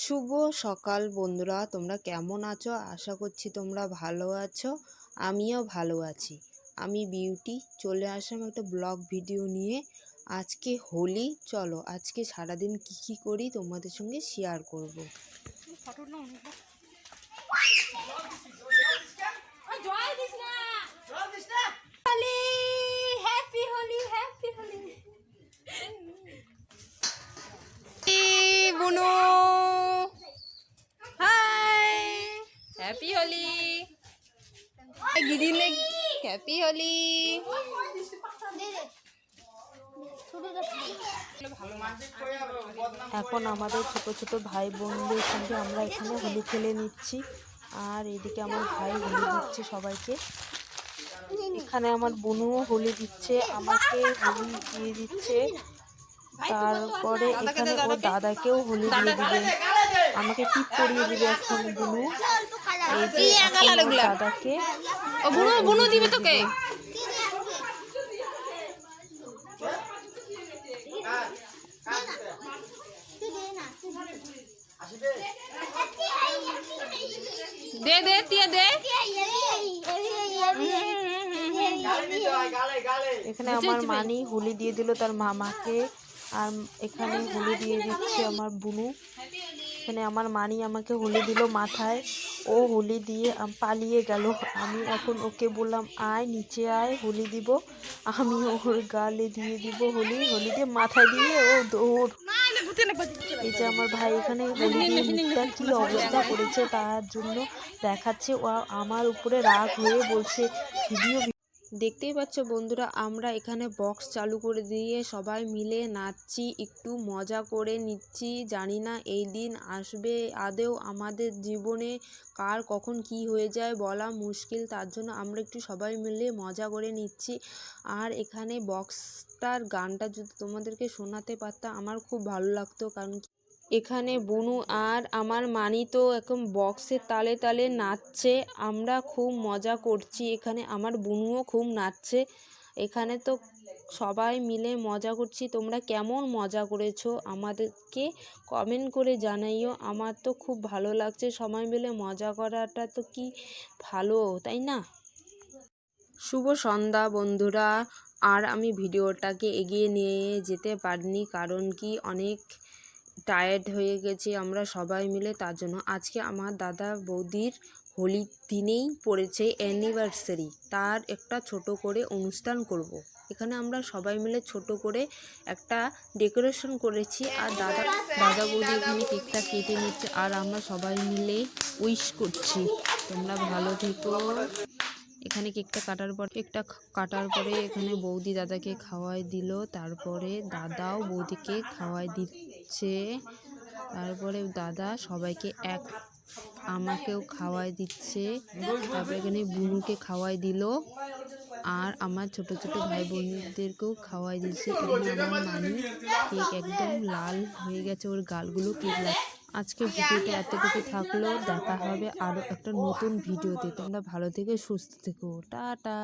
শুভ সকাল বন্ধুরা, তোমরা কেমন আছো? আশা করছি তোমরা ভালো আছো। আমিও ভালো আছি। আমি বিউটি চলে আসলাম একটা ব্লগ ভিডিও নিয়ে। আজকে হোলি, চলো আজকে সারাদিন কি করি তোমাদের সঙ্গে শেয়ার করব। বুনু হাই, হ্যাপি হোলি দিদি, হ্যাপি হোলি। এখন আমাদের ছোট ছোট ভাই বোনদের সঙ্গে আমরা এখানে হোলি খেলে নিচ্ছি, আর এদিকে আমার ভাই হোলি দিচ্ছে সবাইকে। এখানে আমার বোনও হোলি দিচ্ছে, আমাকে হোলি দিয়ে দিচ্ছে। তারপরে এখানে ও দাদাকেও হোলি দিয়ে দিবে, আমাকে টিপ পরিয়ে দিবে এখন বুনু। এই যে দাদাকে বুনু দিবে তোকে। দে দে দিয়ে দে। এখানে আমার মানি হোলি দিয়ে দিল তার মামাকে, আর এখানে হোলি দিয়ে দিচ্ছে আমার বুনু। এখানে আমার মানি আমাকে হোলি দিল মাথায়, ও হোলি দিয়ে পালিয়ে গেল। আমি এখন ওকে বললাম আয় নিচে আয়, হোলি দিব। আমি ওর গালে দিয়ে দিব হোলি, হোলি দিয়ে মাথায় দিয়ে ও দৌড়। এই যে আমার ভাই এখানে হোলি দিয়ে মুখটা কি অবস্থা করেছে তার জন্য দেখাচ্ছে। ও আমার উপরে রাগ হয়ে বলছে ভিডিও। দেখতেই পাচ্ছ বন্ধুরা, আমরা এখানে বক্স চালু করে দিয়ে সবাই মিলে নাচছি, একটু মজা করে নিচ্ছি। জানি না এই দিন আসবে আদেও আমাদের জীবনে, কার কখন কি হয়ে যায় বলা মুশকিল। তার জন্য আমরা একটু সবাই মিলে মজা করে নিচ্ছি। আর এখানে বক্সটার গানটা যদি তোমাদেরকে শোনাতে পারতাম আমার খুব ভালো লাগতো, কারণ এখানে বুনু আর আমার মানি তো এখন বক্সের তালে তালে নাচছে, আমরা খুব মজা করছি। এখানে আমার বুনুও খুব নাচছে। এখানে তো সবাই মিলে মজা করছি। তোমরা কেমন মজা করেছো আমাদেরকে কমেন্ট করে জানাইও। আমার তো খুব ভালো লাগছে, সবাই মিলে মজা করাটা তো কি ভালো, তাই না? শুভ সন্ধ্যা বন্ধুরা। আর আমি ভিডিওটাকে এগিয়ে নিয়ে যেতে পারিনি, কারণ কি অনেক টায়ার্ড হয়ে গেছি আমরা সবাই মিলে। তার জন্য আজকে আমার দাদা বৌদির হোলির দিনেই পড়েছে অ্যানিভার্সারি, তার একটা ছোট করে অনুষ্ঠান করব। এখানে আমরা সবাই মিলে ছোট করে একটা ডেকোরেশন করেছি, আর দাদা বৌদি এখানে কেকটা কেটে নিচ্ছে, আর আমরা সবাই মিলে উইশ করছি তোমরা ভালো থেকো। এখানে কেকটা কাটার পরে এখানে বৌদি দাদাকে খাওয়াই দিল, তারপরে দাদাও বৌদিকে খাওয়াই দিচ্ছে, তারপরে দাদা সবাইকে আমাকেও খাওয়াই দিচ্ছে, তারপরে এখানে বুনুকে খাওয়াই দিল, আর আমার ছোট ছোট ভাই বোনদেরকেও খাওয়াই দিচ্ছে। এখানে আমার মানি কেক একদম লাল হয়ে গেছে, ওর গালগুলো কেক লাল। আজকে ভিডিওটা এতটুকু থাকলো, দেখা হবে আরও একটা নতুন ভিডিওতে। তোমরা ভালো থেকে সুস্থ থেকো, টাটা।